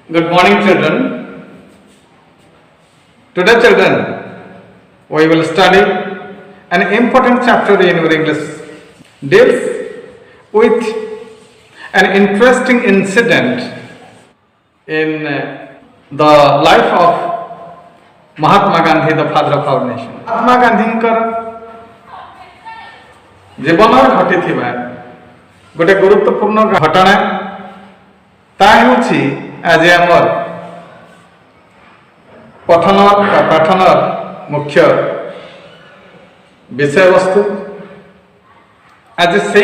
Good morning, children. Today, children, we will study an important chapter in your English. Deals with an interesting incident in the life of Mahatma Gandhi, the father of our nation. Mahatma Gandhi जीवन घटी गोटे गुरुत्वपूर्ण घटना आज आमर पाठन मुख्य विषय वस्तु आज से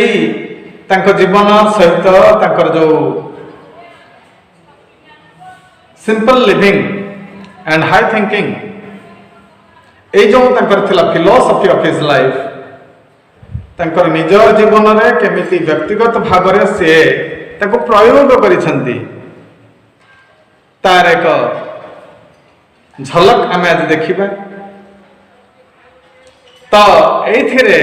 जीवन सहित जो simple living and high thinking ये जो फिलोसफी ऑफ हिज लाइफ निज जीवन में केमिति व्यक्तिगत भाव से प्रयोग करिसेंती तार एक झलक आम आज देखा। तो ये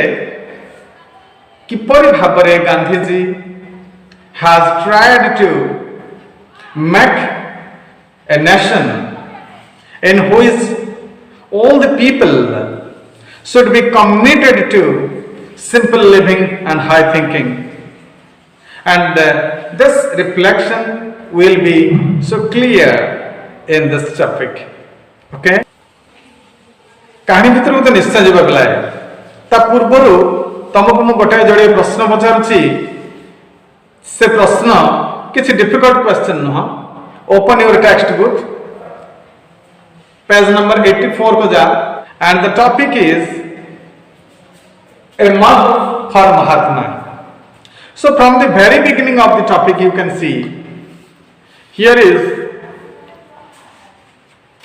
किपरि भाव Gandhiji has tried to make a nation in which all the people should be committed to simple living and high thinking, and this reflection will be so clear in this topic. Okay, कहानी भितर तो निश्चय जीवा गलाए ता पूर्वर तुमको मु गोटे जोड़े प्रश्न पचारुछि से प्रश्न किसी डिफिकल्ट क्वेश्चन नुह। Open your textbook page number 84 को जा and the topic is a mug for Mahatma. So from the very beginning of the topic you can see here is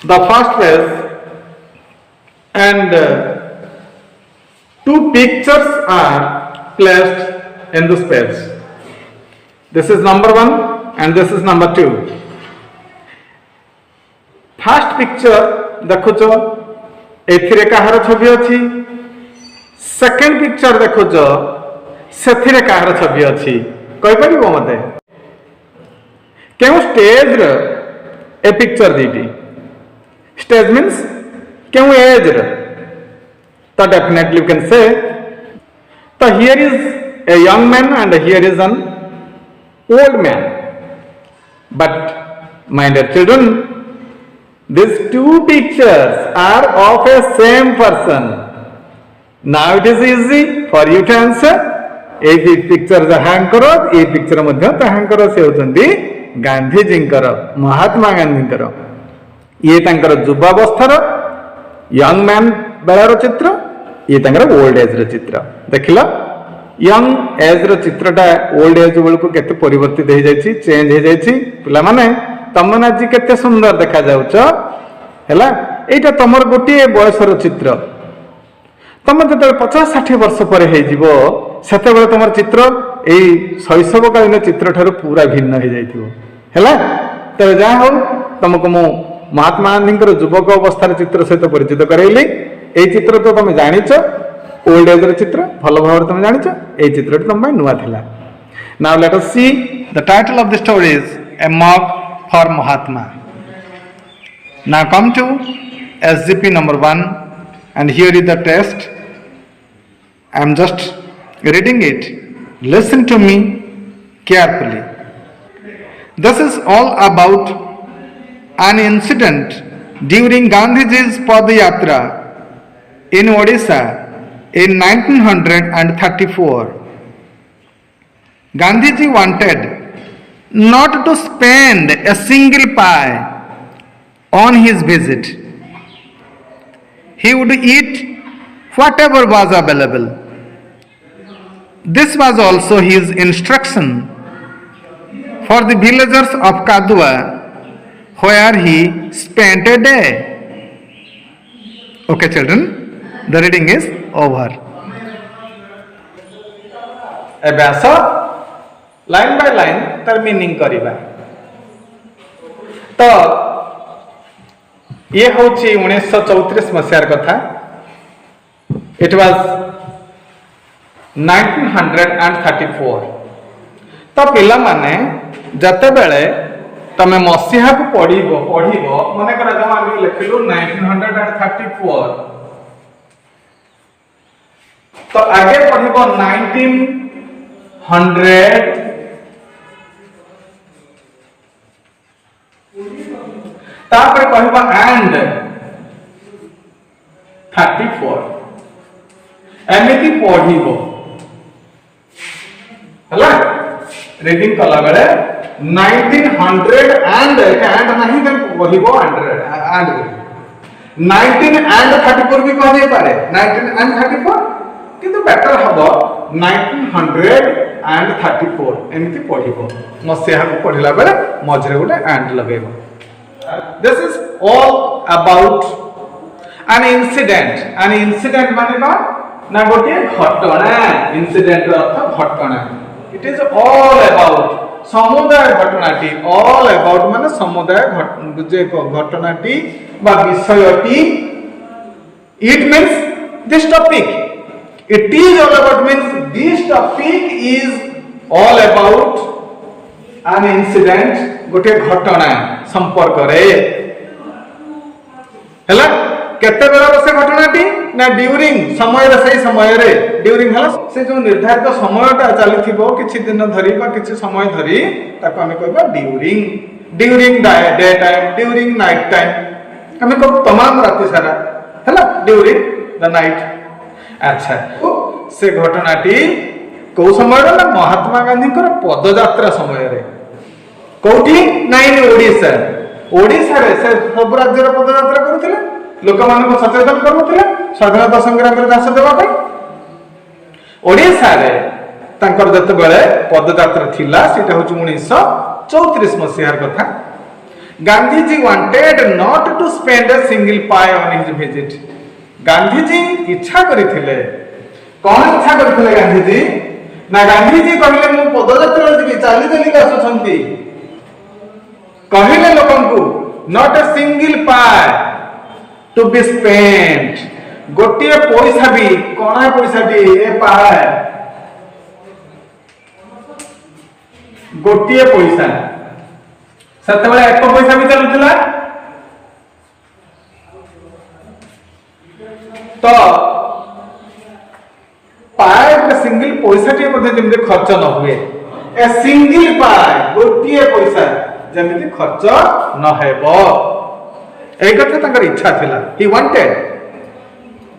the first page and two pictures are placed in this page. This is number 1 and this is number 2. First picture देखुच एथिरे कहार छवि अच्छी, second picture देखुच से कहार छवि अच्छी कहि परिबो मते केउ stage रे a picture दीटी stage means केउ एज रे तो डेफिनेटली यू कैन से तो here is a young man and here is an old man but my dear children these two pictures are of a same person. Now it is easy for you to answer. A picture जहाँ करो ये picture मध्य तहाँ करो से होचंदी गांधी जी करो महात्मा गांधी करो ये तंकर युवावस्थार young man बेलार चित्र ये तंकर ओल्ड एज रो चित्र देखिला यंग एज रो चित्रटा ओल्ड एज बेलू केते परिवर्तित हो जाइछि चेंज हो जाइछि पिला माने तमने आज केते सुंदर देखा जाउछ हैला एटा तमर गोटे बयसर चित्र तम जते 50-60 वर्ष पर हे जीवो सेते बेले तमर चित्र एई शैशवकालीन चित्र ठारू पूरा भिन्न हो जाइथिबो हैला। तो जा हो तुमको मु महात्मा गांधी युवक अवस्थार चित्र सहित परिचित करैली एई चित्र तो तुम जानिछ ओल्ड एज र चित्र भल भाव तुम जानिछ एई चित्रटी तुम नुआ थिला। Now let us see the title of the story is a mug for Mahatma. Now come to SGP number 1 and here is the test. I am just reading it. Listen to me carefully. This is all about an incident during Gandhiji's Padayatra in Odisha in 1934. Gandhiji wanted not to spend a single pie on his visit. He would eat whatever was available. This was also his instruction for the villagers of Kadua, where he spent a day. Okay, children, the reading is over. A basa line by line तार meaning करिबा। तो ये होची 1934 मसियार कथा। It was 1934। तो पिला माने जते बेले तमे मसीहा को पढ़िबो माने करा जमा आगे लिखिलु 1934 तो आगे पढ़िबो 1900 तापर कहबा एंड 34 एमिति पढ़िबो हला रीडिंग कला बेले 1900 एंड नहीं देन पढ़िबो 100 एंड 19 एंड 34 भी कह दे पारे 19 एंड 34 किंतु बेटर हबो 1900 एंड 34 एमिति पढ़िबो मसिहा को पढ़िला बेले मझरे गोटे and लगेबो. This is all about an incident. An incident माने ना ना गोटे घटना. Incident अर्थ घटना. It is all about समुदाय घटनाटी. All about माने समुदाय घटनाटी बा विषयटी. It means this topic. It is all about means this topic is all about an incident गोटे घटना संपर्क रे हला केते बेला से घटनाटी ना ड्यूरिंग समय रे सही समय रे ड्यूरिंग हला से जो निर्धारित समयटा चलिथिबो किछि दिन धरि बा किछि समय धरि ताको हमें कहबा during day time during night time हमें को तमाम राति सारा हला ड्यूरिंग द नाइट. अच्छा से घटनाटी को समय रे ना महात्मा गांधी कर पदयात्रा समय रे कोठी नाइन ओडिसा ओडिसा रे से सब राज्य रे पदयात्रा करथिले लोक मान को सचेतन करथिले स्वाधीनता संग्राम रे दास देबा पे ओडिसा रे तांकर जते बेले पदयात्रा थिला सेटा होच 1934 मसिहार कथा. Gandhi ji wanted not to spend a single pie on his visit. Gandhi ji इच्छा करिथिले कोन इच्छा करिथिले गांधी जी ना गांधी जी कहले मु पदयात्रा जी चाली चली आसुछंती कहले लोकंकु not a single pie to be spent गोटिए पैसा भी कोना पैसा भी ए पाए गोटिए पैसा सते बेले एक पैसा भी चलुथिला तो पाए सिंगल पैसा टी मध्ये जेमते खर्च न हुए ए सिंगल पाए गोटिए पैसा जेमिति खर्च न हेबो ए कथा तांकर इच्छा थिला. ही वांटेड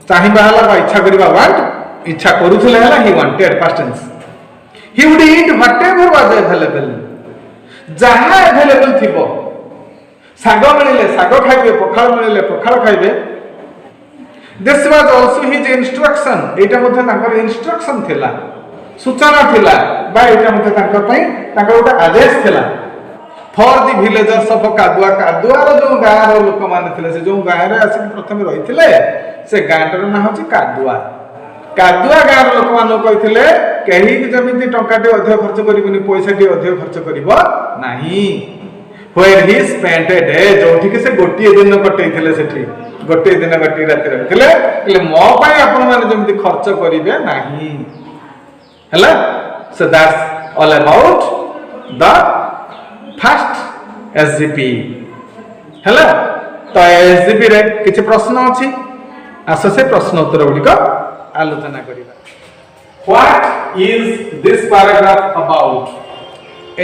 चाहिबा हला बा इच्छा करिबा वांट इच्छा करूथिले हला he wanted past tense. He would eat whatever was available जहा अवेलेबल थिबो साग मिलिले साग खाइबे पखाल मिलिले पखाल खाइबे. This was also his instruction एटा मध्ये तांकर इंस्ट्रक्शन थिला सूचना थिला बा एटा मध्ये तांकर पई तांकर उटा आदेश थिला. फॉर द विलेजर्स ऑफ कादुआ कादुआर जो गाँव लोक मान थे से जो गाँव रे आसिक प्रथम रही से गाँटर ना हूँ कादुआ कादुआ गाँव लोक मान कहते कहीं जमी टंकाटे अधिक खर्च करनी पैसाटी अधिक खर्च कर Where he spent a day जो से गोटे दिन कटे गोटे दिन गोटे राति रखते मो आपण मैंने जमी खर्च करेंगे ना so that's all about the first SGP हैला. तो एसजीपी रे किछि प्रश्न अछि आस से प्रश्न उत्तर गुडिक आलोचना करिबा. What is this paragraph about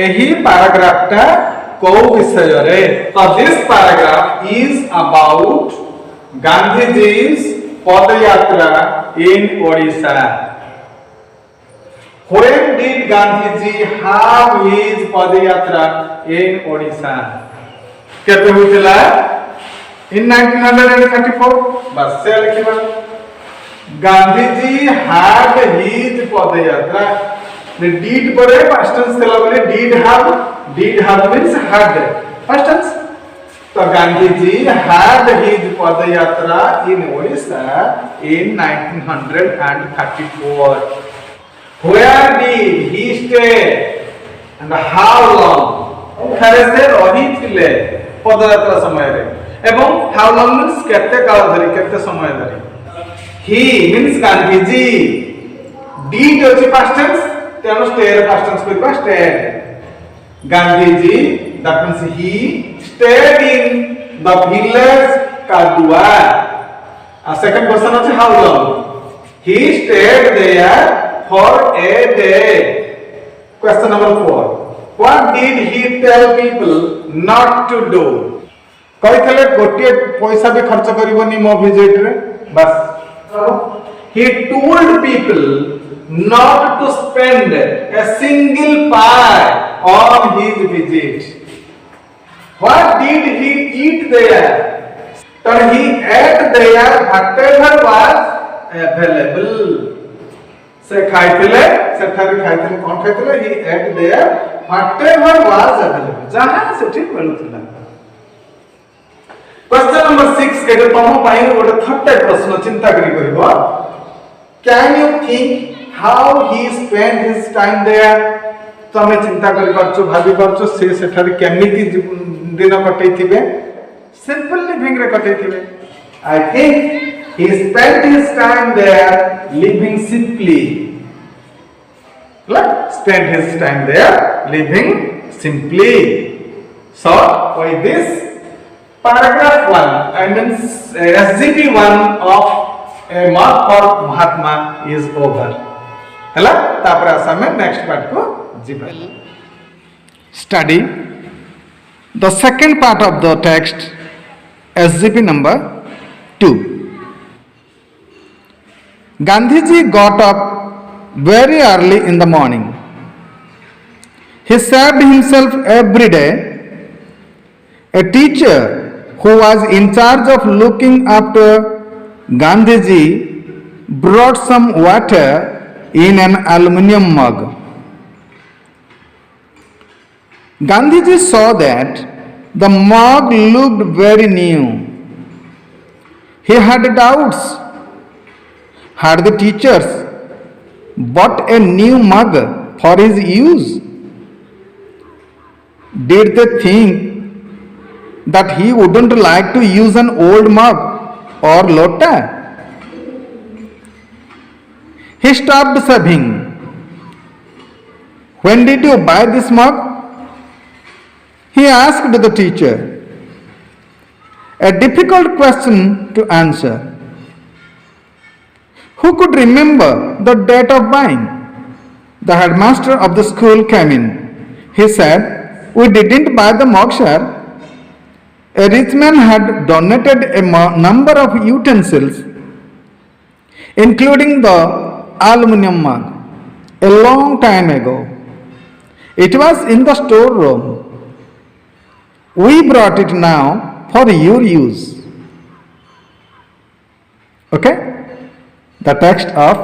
एही पैराग्राफटा को विषय रे. तो this paragraph is about Gandhiji's padyatra in Odisha. When did Gandhiji have his padayatra in Odisha? केते होइतला in 1934 बस से लिखिबा Gandhiji had his padayatra the did परे past tense थला बोले did have means had past tense. तो Gandhiji had his padayatra in Odisha in 1934. Where did he stay and how long? खरे से रही थिले पदयात्रा समय रे एवं how long means केते काल धरि केते समय धरि. He means Gandhiji. did अछि past tense तेनो stay रे past tense करबा stayed. Gandhiji that means he stayed in the village Kadua. Second question is how long? He stayed there for a day. Question number 4. What did he tell people not to do? କହିଥିଲେ ଗୋଟିଏ ପଇସା ବି ଖର୍ଚ୍ଚ କରିବନି ମୋ visit ରେ ବାସ୍ he told people not to spend a single pie on his visit. What did he eat there? So he ate there whatever was available. से खाइथिले सेठारे खाइथिले कोन खाइथिले he ate there whatever was available. जहां सेठी मिलुथिला. Question number 6 केते तम पाई गोटे थट्टा प्रश्न चिंता करी करबो. Can you think how he spent his time there? तमे चिंता करि परछु भाबी परछु से सेठारे केमिति दिन कटै थिबे. Simple living रे कटै थिबे. I think he spent his time there living simply. Spent his time there living simply. So with this paragraph 1, I mean SGP 1 of a mark for Mahatma is over. Hela tapre asame next part ko jiba. Study the second part of the text, SGP number 2. Gandhiji got up very early in the morning. He served himself every day. A teacher who was in charge of looking after Gandhiji brought some water in an aluminium mug. Gandhiji saw that the mug looked very new. He had doubts. Had the teachers bought a new mug for his use? Did they think that he wouldn't like to use an old mug or lota? He stopped serving. When did you buy this mug? He asked the teacher. A difficult question to answer. Who could remember the date of buying? The headmaster of the school came in. He said, "We didn't buy the mug, sir. A rich man had donated a number of utensils, including the aluminium mug, a long time ago. It was in the storeroom. We brought it now for your use." Okay? The text of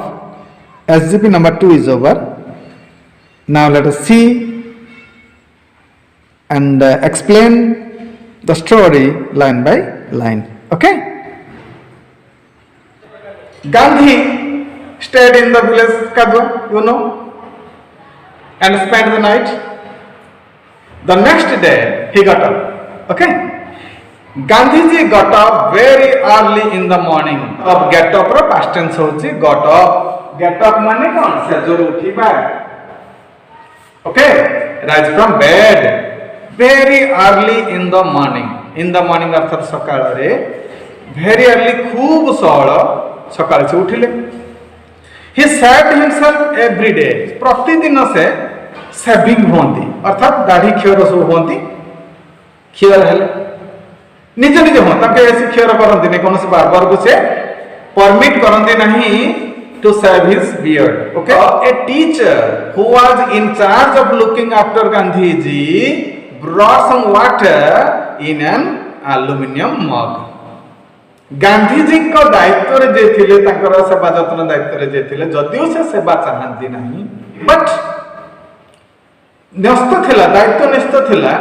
SGP number 2 is over. Now let us see and explain the story line by line. Okay? Gandhi stayed in the village Kadwa, you know, and spent the night. The next day he got up. Okay? Gandhiji got up very early in the morning. Of get up ro past tense hochi got up. Get up mane kon sejor uthiba. Okay? Rise from bed very early in the morning. In the morning अर्थात सकाळ रे very early खूब सकाळ सकाळ से उठिले. He shaved himself every day. प्रतिदिन से shaving होती अर्थात दाढ़ी क्षीर सब होती क्षीर हेले निज निज हो ताके ऐसी क्षीर करंती नहीं कौन से बार्बर को से परमिट करंती नहीं to shave his beard. Okay? A teacher who was in charge of looking after Gandhiji brought some water in an aluminium mug. Gandhiji को दायित्व रे जे थिले ताकर सेवा जतन दायित्व रे जे थिले जदियो से सेवा चाहंती नहीं बट न्यस्त थिला दायित्व न्यस्त थिला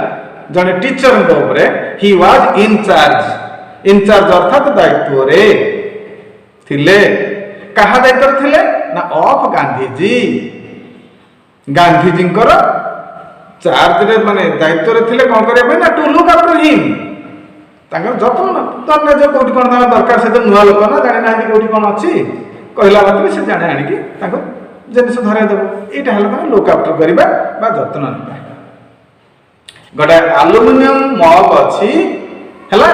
जने टीचर को ऊपर ही वाज इन चार्ज अर्थात दायित्व रे थिले कहा दायित्व थिले ना ऑफ गांधीजी को चार्ज रे माने दायित्व रे थिले कोन करे ना टू लुक आफ्टर हिम तांगर जतन तन्ने जो कोठी कोन दरकार से नुआ लोक ना जाने ना कोठी कोन अछि कहला मात्र से जाने आनी कि ताको जिनिस धरे देबो एटा हला तांगर लुक आफ्टर करिबा बा जतन नबा गोटे आलुमिनियम मग अच्छी है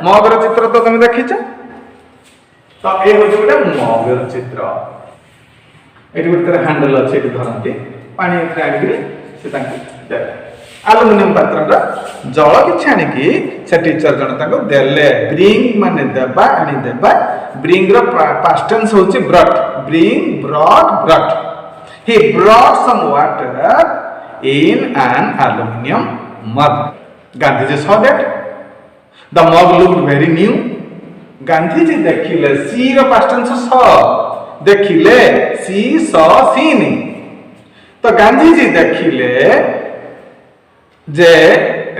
मगर चित्र तो तुम देखीच तो ये हूँ गोटे मगर चित्र ये गोटे हैंडल अच्छे धरती पानी आनिक आलुमिनियम पात्र जल कि आनिकी से टीचर जन देले ब्रिंग माने देबा आनी देबा ब्रिंग रो पास्ट टेंस होची brought bring brought brought he brought some water in an aluminum mug. Gandhiji saw that the mug looked very new. Gandhiji देखिले see रो past tense saw देखिले see saw seen तो गांधीजी देखिले जे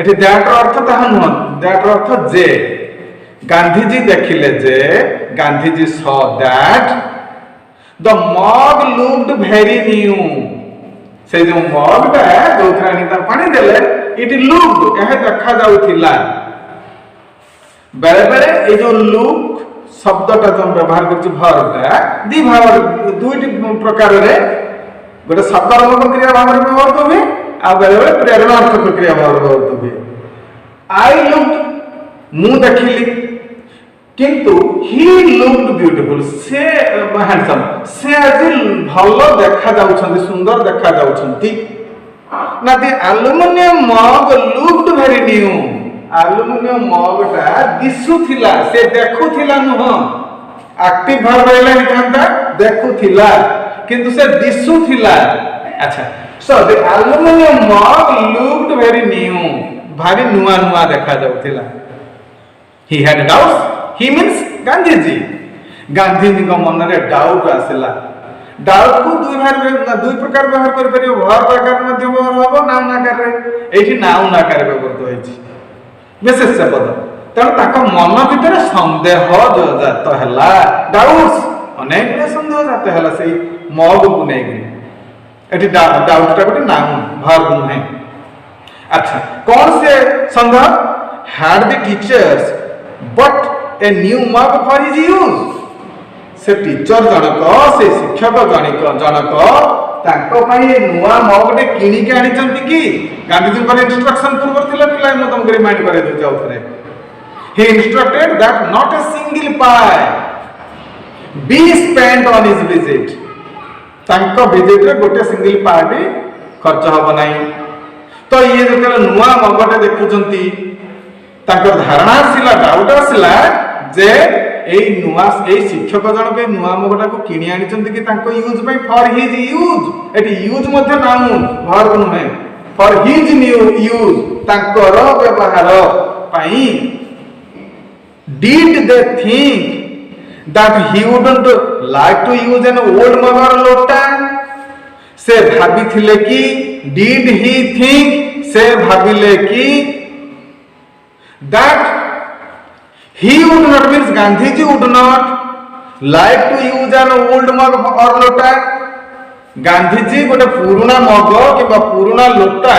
एठी that earth ताहा नुह that earth जे गांधीजी देखिले जे Gandhiji saw that the mug looked very new से जो मग टा जो थरानी ता पानी देले इट लुक्ड एहे देखा जाउथिला बेले बेले ए जो लुक शब्दटा जो व्यवहार करछि भरटा दि भाव दुईटी प्रकार रे गोटे सकारात्मक क्रिया भाव रे व्यवहार होबे आ बेले बेले प्रेरणार्थक क्रिया भाव रे व्यवहार होबे आई लुक्ड मु देखिली किंतु ही लुक्ड ब्यूटीफुल से हैंडसम से आज भलो देखा जाउछंती सुंदर देखा जाउछंती ना दी aluminium mug looked very new aluminium मगटा दिसुथिला से देखुथिला नुह एक्टिव भाव रहला हितांता देखुथिला किंतु से दिसुथिला अच्छा so the aluminium mug looked very new भारी नुआ नुआ देखा जाउथिला he had doubts he means Gandhiji Gandhiji को मन रे डाउट आसला डाउट को दुई प्रकार व्यवहार कर परियो भर प्रकार मध्य व्यवहार होबो नाम नाकार रे एठी नाम नाकार व्यवहार होइछि विशेष पद तण ताको मन भीतर संदेह जो जात हला डाउट्स अनेक संदेह जात हला सेही मग को नै एठी डाउट टा गोटे नाम भर नुहे अच्छा कौन से संदेह had the teachers but a new mug for his use से टीचर जनक से शिक्षक जनक ताको पई नुवा मग ने किनी के आनी चंती की गांधीजी को इंस्ट्रक्शन पूर्व थिला पिला म तुमको रिमाइंड करे दउ जाउ थरे he instructed that not a single pie be spent on his visit ताको विजिट रे गोटे सिंगल पाई भी खर्च होबो नाही तो ये जते नुवा मगटे देखुचंती ताको धारणा आसिला डाउट आसिला जे ए नुआ ए शिक्षक जन के नुआ मगटा को किनी आनी चंती कि ताको यूज पई फॉर हिज यूज एटी यूज मध्ये नाउन वर्ब नुहे फॉर हिज यूज ताको रो व्यवहार पई did they think that he wouldn't like to use an old मगर लोटा से भाबी थिले कि डिड ही थिंक से भाबिले कि that he would not means Gandhiji would not like to use an old mug or lota Gandhiji गोटे पुराना मग कि पुराना लोटा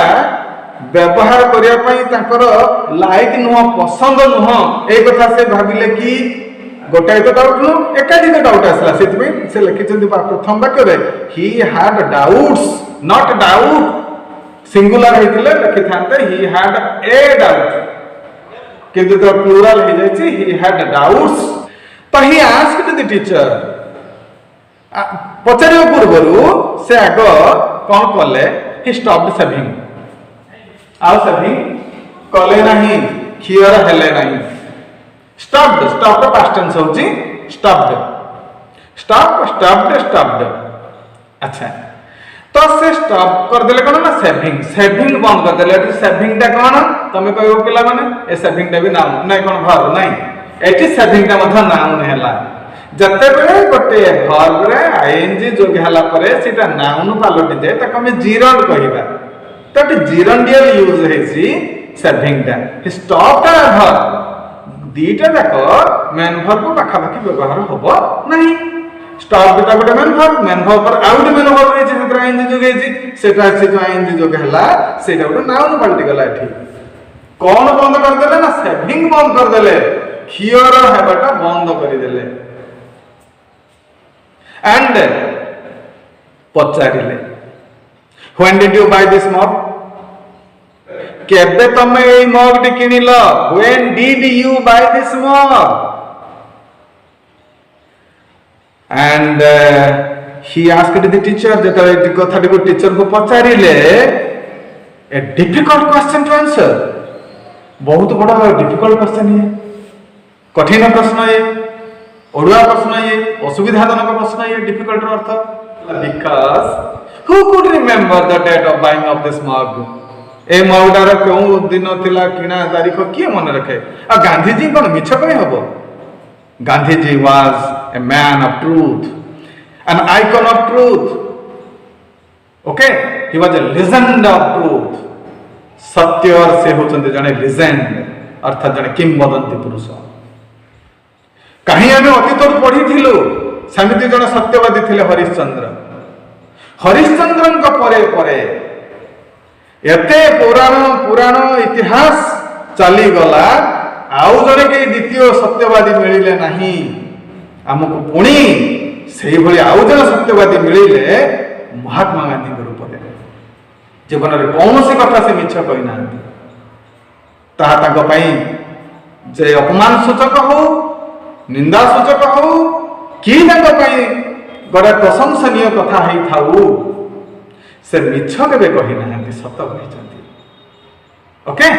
व्यवहार करिया पई ताकर लाइक नुह पसंद नुह ए कथा से भाबिले कि गोटाई तो डाउट नु एकाधिक डाउट आसला सेति पे से लिखिचंदी प्रथम वाक्य रे he had doubts not doubt singular हेतिले लिखि थांते he had a doubt किंतु तो प्लूरल हो जाइए he had doubts तो he asked the teacher पचारे पूर्वरु से आग कौन कले he stopped shaving आउ shaving कले नहीं खियर हेले नहीं stopped past tense होची stopped अच्छा तो से स्टॉप कर देले कोन ना सेविंग बंद कर देले एटी सेविंग टा कोन तमे कहबो पिला माने ए सेविंग टा भी नाउन नै कोन वर्ब नै एटी सेविंग टा मथा नाउन हैला जते बेले गोटे वर्ब रे आईएनजी जोग हला परे सेटा नाउन पालटी जाय त कमे जीरंड कहिबा त जीरंडियल यूज हेसी सेविंग टा स्टॉप टा वर्ब दीटा जाको मेन वर्ब पाखा पाखी व्यवहार होबो नहीं स्टॉप बेटा गोटे मेन वर्ब पर आउट मेन वर्ब हे जे आईएनजी जोग हेसी सेटा से जो आईएनजी जोग हला सेटा गोटे नाउन पलटी गला एठी कौन बंद कर देले ना सेविंग बंद कर देले खियर हेबाटा बंद कर देले एंड पचारिले when did you buy this mug केबे तमे ए मग टी किनिल? When did you buy this mug? And he asked the teacher, जेतले कथाटी को टीचर को पचारिले, a difficult question to answer, बहुत बड़ा डिफिकल्ट क्वेश्चन है, कठिन प्रश्न है, ओडुआ प्रश्न है, असुविधाजनक प्रश्न है। डिफिकल्ट अर्थ because who could remember the date of buying of this mug? ए मगटार क्यों दिन थिला किना तारीख किए मन रखे? आ गांधी जी कौन मिछ कहीं हबो? Gandhi ji was a man of truth, an icon of truth, okay, he was a legend of truth. सत्य से होचंदे जने लेजेंड, अर्थात जने किंवदंती पुरुष। कहीं आम अतीत पढ़ी सेमती जन सत्यवादी थिले हरिश्चंद्र। हरिश्चंद्र परे परे एते पुराण पुराण इतिहास चलीगला, आउ जने के द्वितीय सत्यवादी मिलिले नहीं आमको। पुणी से भली आउ जने सत्यवादी मिलिले महात्मा गांधी रूप में। जीवन में कौन सी कथा से मिछ कही ना, जे अपमान सूचक हो, निंदा सूचक हो कि गोटे प्रशंसनीय कथा ही थाऊ, से मिछ केबे कही ना, सत कही। ओके,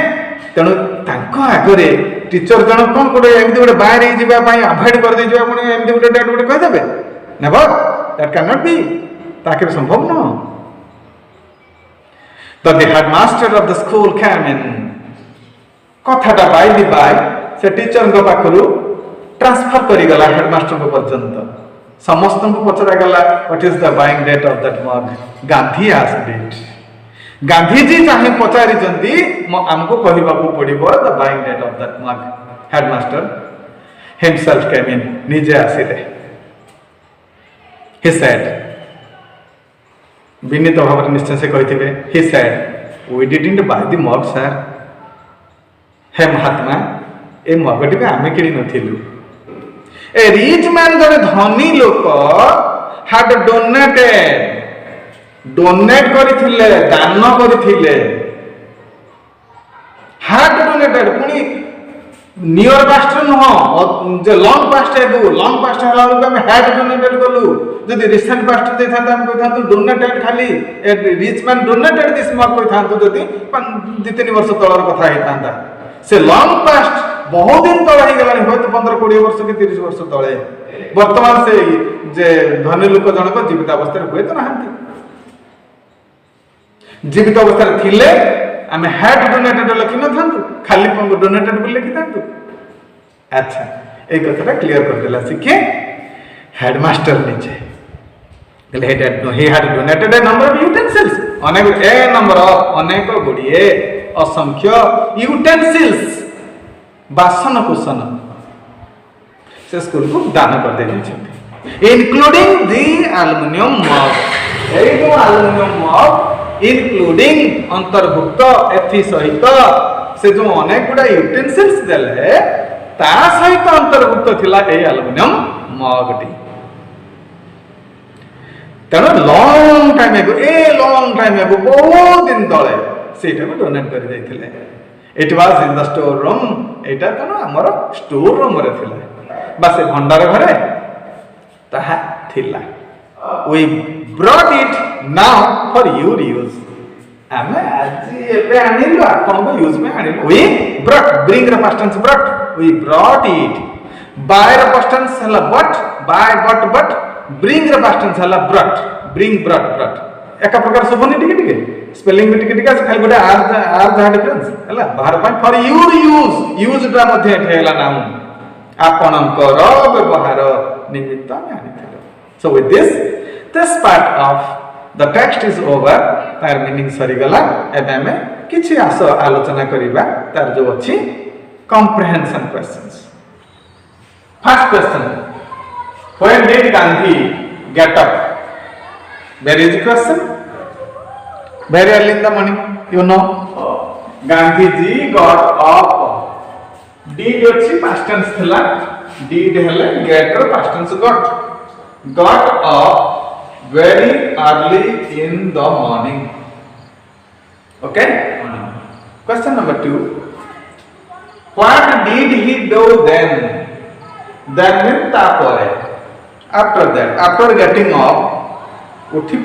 तेणु तांको आगरे टीचर जन कौन गोटे एमती गोटे बाहर अभॉइड कर दे एमती गोटे डेट गोटे कहीदेवे? Never, that can not be, ताके संभव न। तो the headmaster of the school came in. कथाटा बाय द बाय से टीचर को पाखरु ट्रांसफर करी गला हेडमास्टर को पर्यंत। समस्त को पचरा गला what is the buying date of that mug? Gandhi asked it. Gandhi ji चाहे पचारि जंती हमको कहबा को पड़िबो the buying date of that mug. Headmaster himself came in, निजे आसिले। ही सेड, विनीत भाव निश्चय से कही, he said we didn't buy the mug sir. हे महात्मा, ए मगटी आम कि नथिलु। ए रिच मैन जड़े धनी लोक हैड डोनेटेड, डोनेट करथिले, दान करथिले, हैड डोनेटेड। पुनी नियर पास्ट नुह, जे लॉन्ग पास्ट है, लॉन्ग पास्ट हला लोग हम हैड डोनेटेड कलु। जदि रिसेंट पास्ट दे थांता हम कहि थांतु डोनेटेड, खाली ए रिच मैन डोनेटेड दिस मग कहि थांतु, जदि 2-3 वर्ष तळर कथा हे थांता। से लॉन्ग पास्ट बहुत दिन तले ही गलानी, होय तो 15-20 वर्ष कि 30 वर्ष तले। वर्तमान से जे धनी लोक जनक जीवित अवस्था हुए तो नहांती, जीवित अवस्था थिले आमे हैड डोनेटेड लिखि न थांतु, खाली पंग डोनेटेड बोल लिखि थांतु। अच्छा, ए कथाटा क्लियर कर देला सिखे हेडमास्टर निजे। he had donated a number of utensils, अनेक ए नंबर ऑफ, अनेक गुड़िए असंख्य यूटेंसिल्स, बासन कुसन से स्कूल को दान कर दे, इंक्लूडिंग दी एल्युमिनियम मग। ए जो एल्युमिनियम मग इंक्लूडिंग अंतर्भुक्त एथि सहित से जो अनेक गुडा यूटेंसिल्स देले ता सहित अंतर्भुक्त थिला ए एल्युमिनियम मगटी। तेणु long time ago, long time ago, बहुत दिन तले सेटा को डोनेट कर देथिले। It was in the store room, एटा कनो हमर स्टोर रूम रे थिला, बस भंडार घरे ताहा थिला। We brought it now for your use. हमें आज एबे आनिलु, आपन को यूज में आनिलु। वी ब्रॉट, ब्रिंग रे past tense brought, we brought it. Buy रे पास्ट टेंस हला bought, buy bought bought, bring रे पास्ट टेंस हला ब्रॉट, ब्रिंग ब्रॉट ब्रॉट। एका प्रकार सुबनी टिके टिके, स्पेलिंग भी टिके टिके खाली गोटे आर जहा डिफरेंस हला बाहर पाई। फॉर योर यूज, यूज टा मध्ये ठेला नाम आपनकर व्यवहार निमित्त आमे आनिथिलु। So with this part of the text is over. तार मीनिंग सरी गला। एबे हमें किछि आलोचना करिबा तार जो अछि comprehension questions. First question, when did Gandhi get up? There is a question. Very early in the morning, you know, Gandhi ji got up. Did अच्छी past tense थिला, did हेले get or past tense got. Got up very early in the morning. Okay? Question number 2. What did he do then? Then means tapore. After that, after getting up, उठी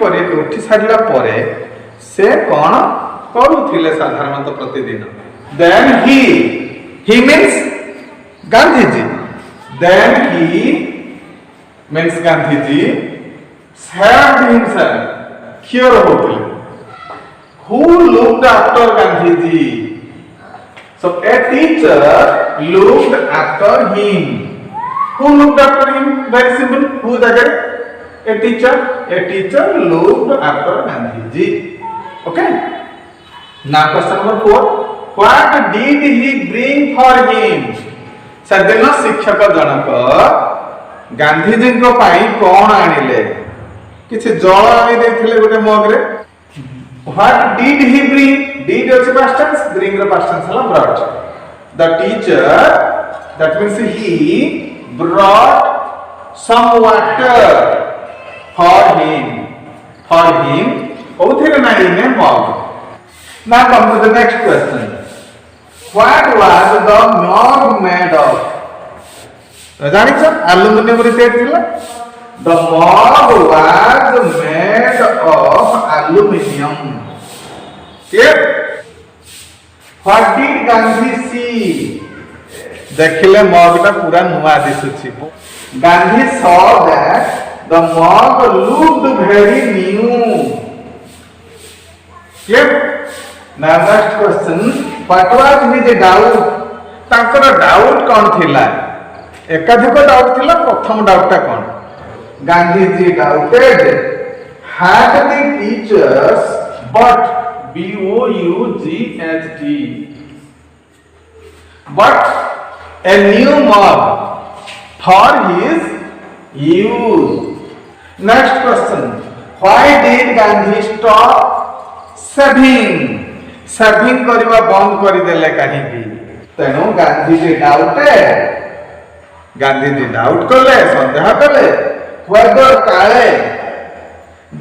सारिला परे से कौन करुथिले साधारणतः प्रतिदिन. Then he means Gandhiji. Then he means Gandhiji saved himself. Cure होथिले. Who looked after Gandhiji? So a teacher looked after him. Who looked after him? Very simple. Who is that? A teacher. A teacher looked after Gandhiji. Okay. Now question number 4. What did he bring for him? सदिन शिक्षक जनक गांधीजी को पाई कौन आनिले? किछि जल आनि देथिले गोटे मग रे. What did he bring? Did is past tense, bring the past tense hala brought. The teacher, that means he brought some water for him. For him, outhile na in a mug. Now come to the next question. What was the mug made of? Janicha, aluminum repair thila. The mug was made of aluminum. Clear? What did Gandhi see? देखिले मग टा पूरा नुआ दिसुछि. Gandhi saw that the mug looked very new. Clear? Now next question. What was his doubt? तांकर doubt कौन थिला? एकाधिक doubt थिला. प्रथम डाउट टा कौन? Gandhiji doubted had the teachers but BOUGHT but a new mug for his use. Next question. Why did Gandhi stop shaving? Shaving करिवा बंद करि देले काहे की? तेनु गांधीजी डाउट कले संदेह कले whether काले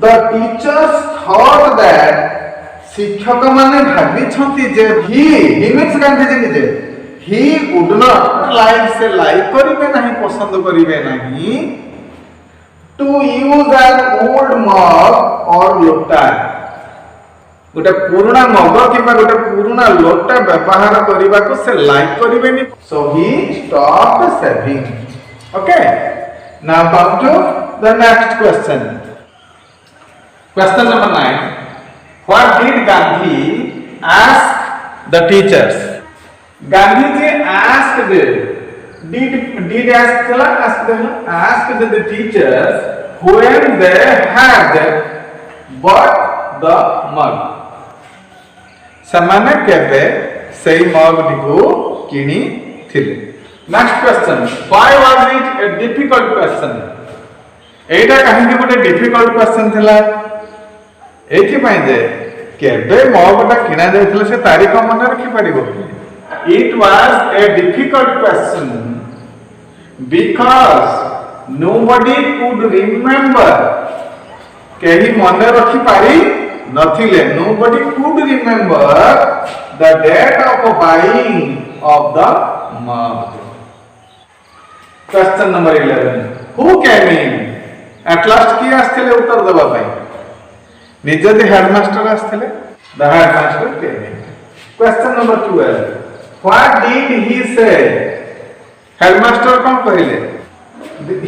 the teachers thought that शिक्षक माने भाबी छथि जे he means गांधीजी निजे he would not like से लाइक करिवे नाही पसंद करिवे नाही to use an old mug or लोटा गोटे पुराना मग किबा गोटे पुराना लोटा व्यवहार करिबा को से like करिवेनी. So he stopped shaving. Okay. Now come to the next question. Question number 9. What did Gandhi ask the teachers? Gandhiji asked the teachers when they had bought the mug. ସେମାନେ କେବେ ସେଇ ମଗ ଟିକୁ କିଣି ଥିଲେ? Next question. Why was it a difficult question? एटा काहेकि गोटे difficult question थिला? एथि पय जे केबे मगटा किना जायथिला से तारीख मन रखि परिबो. It was a difficult question because nobody could remember. केही मन रखि पारि नथिले. Nobody could remember the date of buying of the mug. Question number 11. Who came in? At last किए आस्थिले उत्तर देबा पई? निजे दे headmaster आस्थिले. The headmaster came in. Question number 12. What did he say? Headmaster कौन कहिले?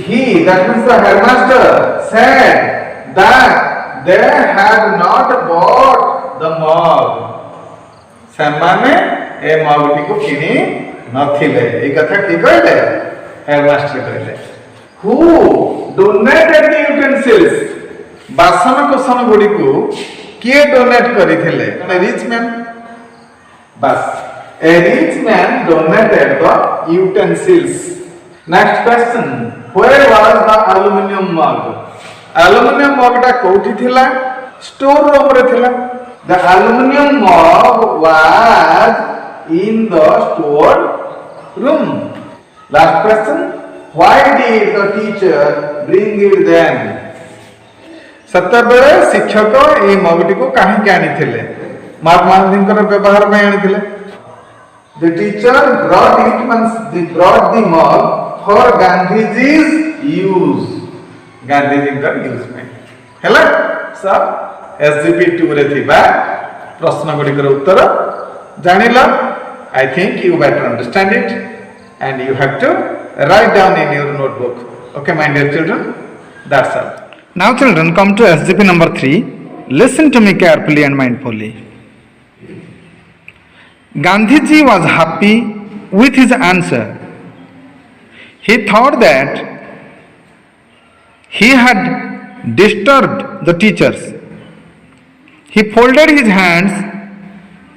He, that means the headmaster, said that they had not bought the mug. ସେମାନେ ए मगटी को किनी नथिले. ए कथा की कहले? हेडमास्टर कहले. Who donated the utensils? बासन कुसन गुडी को किए डोनेट करिथिले? Rich man. बस a rich man donated the utensils. Next question. Where was the aluminum mug? Aluminum mug टा कोठी थिला? स्टोर रूम रे थिला. The aluminum mug was in the store room. Last question. Why did the teacher bring it then? सत्तर बेले शिक्षक ए मगटी को काहे के आनी थिले? महात्मा गांधी व्यवहार में आनी The teacher brought it means they brought the mug for Gandhiji's use. Gandhiji का use में हैला सब SGP 2 रे थिबा प्रश्न गुडी कर उत्तर जानिला. I think you better understand it and you have to write down in your notebook. Okay, my dear children, that's all. Now children, come to SGP number 3. Listen to me carefully and mindfully. Gandhiji was happy with his answer. He thought that he had disturbed the teachers. He folded his hands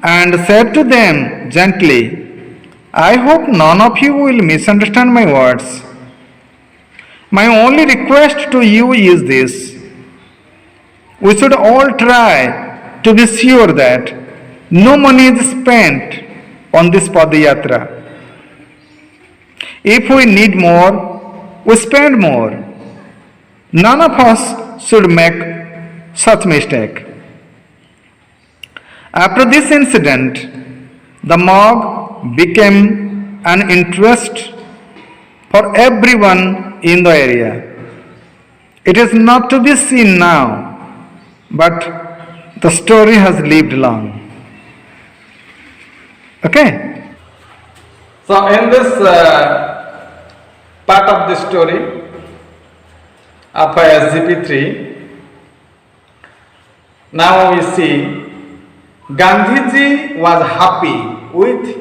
and said to them gently, I hope none of you will misunderstand my words. My only request to you is this. We should all try to be sure that no money is spent on this Padayatra. If we need more, we spend more. None of us should make such mistake. After this incident, the mug became an interest for everyone in the area. It is not to be seen now, but the story has lived long. Okay? So in this part of the story of SGP3, now we see Gandhiji was happy with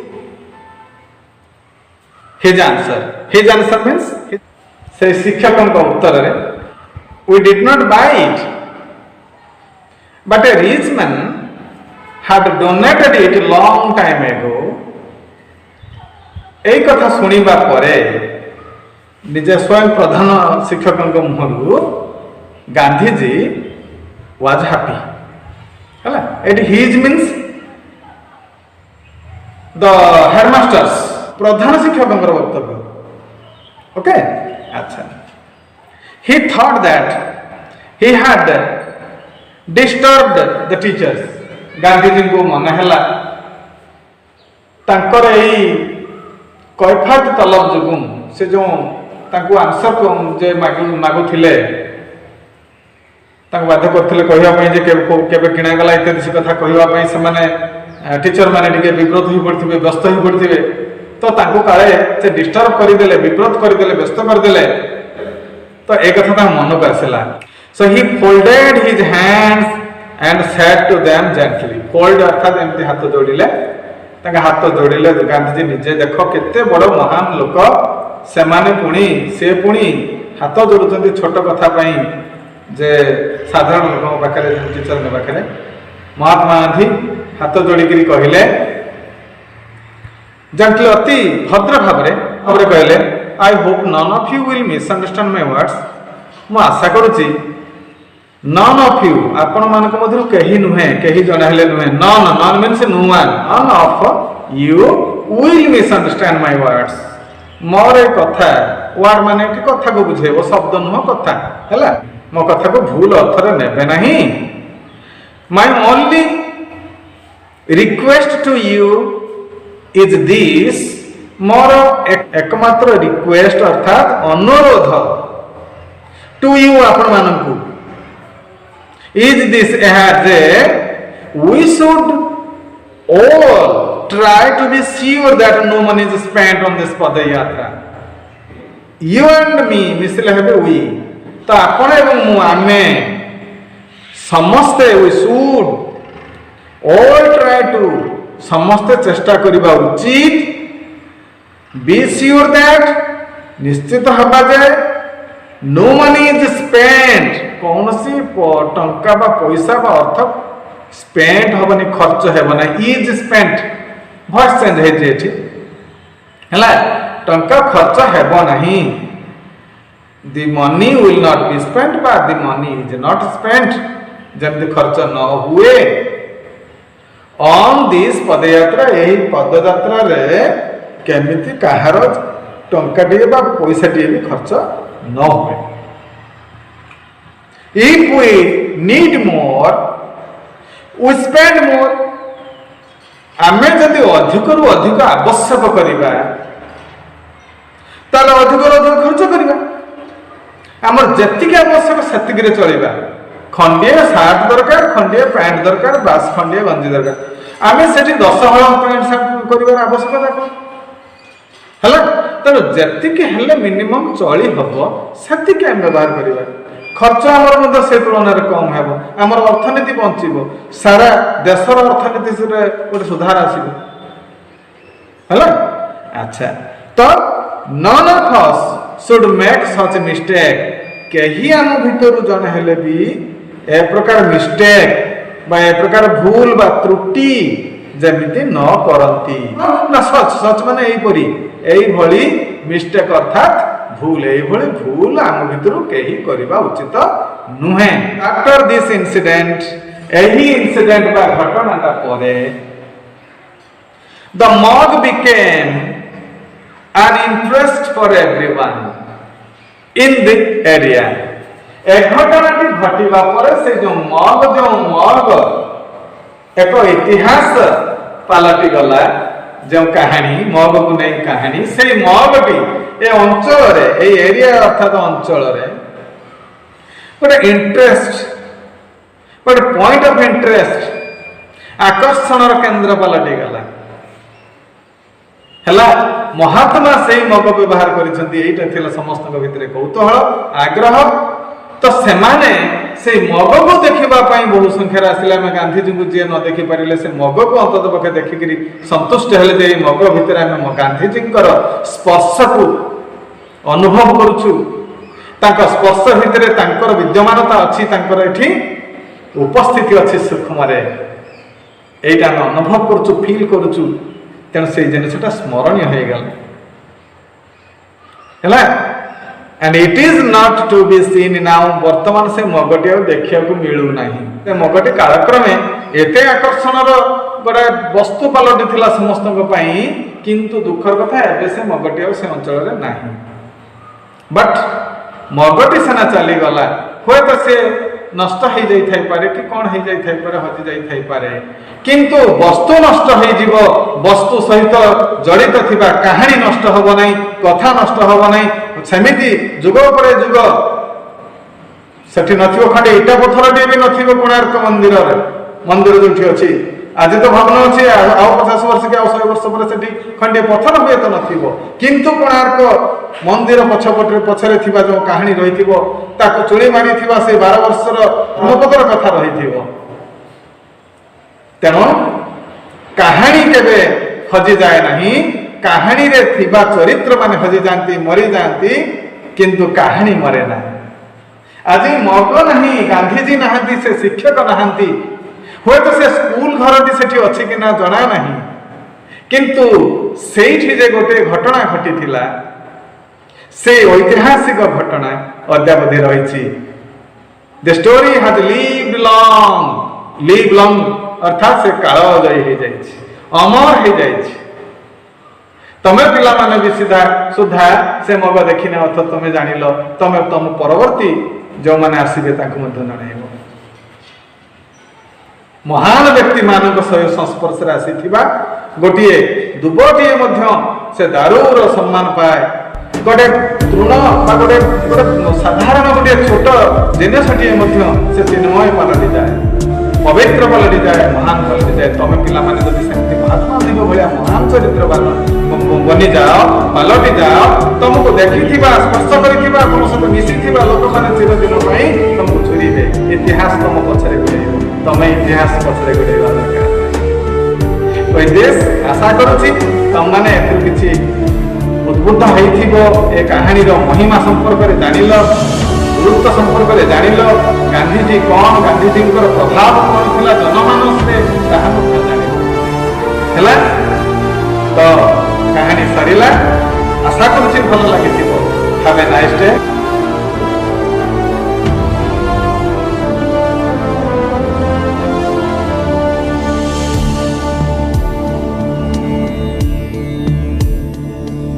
his answer. His answer means say शिक्षकों उत्तर रे we did not buy it, but a rich man had donated it long time ago. एक कथा सुनिबा परे निजे स्वयं प्रधान शिक्षकों मुहरु Gandhiji was happy. हैला it his means the headmasters प्रधान शिक्षकों वक्तव्य. ओके अच्छा. He thought that he had disturbed the teachers. Gandhiji को मन है तांकर एई कैफत तलब जुगुम से जो तांको आंसर जे मागुथिले तांको बाध्य करथिले कहिया पई जे केबे किणा गला इत्यादि से कथा कहिवा पई से माने टीचर माने टिके विब्रत होई पड़थिबे व्यस्त होई पड़थिबे तो तांको काले से डिस्टर्ब करि देले विब्रत करि देले व्यस्त कर देले तो एक कथा ता मन को आसेला. So he folded his hands and said to them gently. Fold अर्थात एमती हाथ जोड़िले ताका हाथ जोड़िले गांधीजी निजे देखो केते बड़ महान लोक से माने से पुणी हाथ जोड़ुचंती छोट कथा पई जे साधारण लोक पाखरे टीचर ने पाखरे महात्मा गांधी हाथ जोड़िकरी कहिले जेंटली अति भद्र भाबरे हमरे कहले I hope none of you will misunderstand my words. मु आशा करूची none of you आपण मानक मधुर कही नुहे कही जणा हेले नुहे none means no one none of you will misunderstand my words. मोर कथा वर्ड माने कि कथा को बुझेबो शब्द नुह कथा हैला मो कथा को भूल अर्थ रे नेबे नाही. My only request to you is this. मोर एकमात्र रिक्वेस्ट अर्थात अनुरोध टू यू आपण मानकू is this we should all try to be sure that no money is spent on this Padayatra. You and me मिसले हेबे we तो आपण एवं मु आमे समस्ते we should all try to समस्ते चेष्टा करिबा उचित be sure that निश्चित हबा जाए no money is spent कौन सी टंका बा पैसा बा अर्थ स्पेंट हबनी खर्च हेबना इज स्पेंट वॉइस चेंज हे जेठी हला टंका खर्च हेबो नहीं. The money will not be spent बा the money is not spent जेमति खर्च न हुए ऑन दिस पदयात्रा एही पदयात्रा रे केमिति काहार टंका टिए बा पैसा टिए भी खर्च न हुए. If we need more, we spend more. आमे जदि अधिकरू अधिक आवश्यक करिबा ताले अधिकरू अधिक खर्च करिबा आमर जेतिक आवश्यक सेतिक रे चलिबा खंडिए सार्ट दरकार खंडिए पैंट दरकार बास खंडिए गंजी दरकार आमे सेठी 10 हळ पैंट सार्ट करिबार आवश्यकता को हला तेणु जेतिक हेले मिनिमम चली हबो सेतिक आम व्यवहार करिबा खर्च आमर मध्य से तुलन कम हेबो आमर अर्थनीति बंचिबो सारा देशर अर्थनीति रे गोटे सुधार आसीबो हला अच्छा तो none of us should make such mistake कहीं आम भितर जन हेले भी ए प्रकार मिस्टेक बा ए प्रकार भूल बा त्रुटि जमिति न करंती ना सच सच माने एई परी एई भली मिस्टेक अर्थात भूल एई भली भूल आम भितर कहीं करबा उचित नुहे आफ्टर दिस इंसिडेंट एही इंसिडेंट बा घटनाटा परे the mug became an interest for everyone in the area ए घटनाटी घटिबा परे से जो मग एक इतिहास पालटी गला जो कहानी मग को नहीं कहानी से मगटी ए अंचल रे ए एरिया अर्थात अंचल रे गोटे इंटरेस्ट गोटे पॉइंट ऑफ इंटरेस्ट आकर्षण केंद्र पालटी गला हला महात्मा से मग व्यवहार कर समस्त भितर कौतूहल आग्रह तो सेमाने से मग को देखा बहु संख्यार आसिले आम गांधीजी को जी न देखी पारे से मग को अंतत पक्षे देखिक संतुष्ट हेले मग भितर आम गांधीजी स्पर्श को अनुभव करुचु स्पर्श भितर विद्यमानता अच्छी उपस्थिति अच्छी सूक्ष्म यहीटा आम अनुभव करुचु फील करुचु तेणु से जिनटा स्मरणीय हो गला and it is not to be seen now वर्तमान से मगटी देखा मिलू ना मगटी कालक्रमे एते आकर्षण गोटे वस्तु पलटि थिला समस्त किंतु दुखर कथा एबे से मगटी से अंचल ना बट मगटी सेना चली गला हुए तो से नष्ट हो जाई पारे कि कौन हो जाई पारे हजि जाई पारे किंतु वस्तु नष्ट हो जीव वस्तु सहित जड़ित थिबा कहानी नष्ट होबो नहीं कथा नष्ट होबो नहीं सेमिति जुग परे जुग सेठी नथिबो खंडे इटा पत्थर टे भी नथिबो कोणार्क मंदिर जोठी अछि आज तो भवन अच्छे आउ 50 वर्ष के 100 वर्ष पर सेठी खंडे पत्थर हुए तो नथिबो किंतु कोणार्क मंदिर पछपटे पछरे थिबा जो कहानी रहिथिबो ताको चुली मारी थिबा से 12 वर्षर अनुपदर कथा रहिथिबो तेणु कहानी केबे हजि जाए नहीं कहानी रे थिबा चरित्र माने हजि जानती मरी जानती किंतु कहानी मरे ना आज मग नहीं गांधीजी नहांती से शिक्षक नहांती हुए तो से स्कूल घरटी सेठी अच्छी कि ना जना नहीं किंतु सेठी जे गोटे घटना घटी थिला से ऐतिहासिक घटना अद्यावधि रही the story has live long अर्थात से कालजयी हो जाइए अमर हो जाइए तमे पिला माने भी सीधा सुधा से मग देखिने अर्थ तमे जानिल तमे तम परवर्ती जो माने आसीबे ताको मध्य जणाइबो महान व्यक्ति मानक सह संस्पर्श रे आसीथिबा गोटिए दुबटिए मध्य से दारूर सम्मान पाए गोटे तृण बा गोटे साधारण गोटे छोट जिनसटिए मध्य से चिन्मय पलटि जाए पवित्र पलटि जाए महान पलटि जाए तमे पिला माने जदि सेमति महात्मा जीव भलिया महान चरित्रवान बनि जाओ पलटि जाओ तुमको देखिथिबा स्पर्श करिथिबा तुम सहित मिसिथिबा लोक माने चिरदिन पई तुमको छुरीबे इतिहास तुम पछरे गुडैबो तमे इतिहास पछरे गुडैबा दरकार ओइ देश आशा करूछि तुम माने एतु किछि उद्बुद्ध होइथिबो ए कहानी रो महिमा संपर्क रे जानिलो गुरुत्व संपर्क रे जानिलो गांधीजी कौन गांधीजी प्रभाव कौन थिला जनमानस रे ताहा को जानिलो हैला तो कहानी सरिला आशा करूछि भल लागिथिबो हैव ए नाइस डे।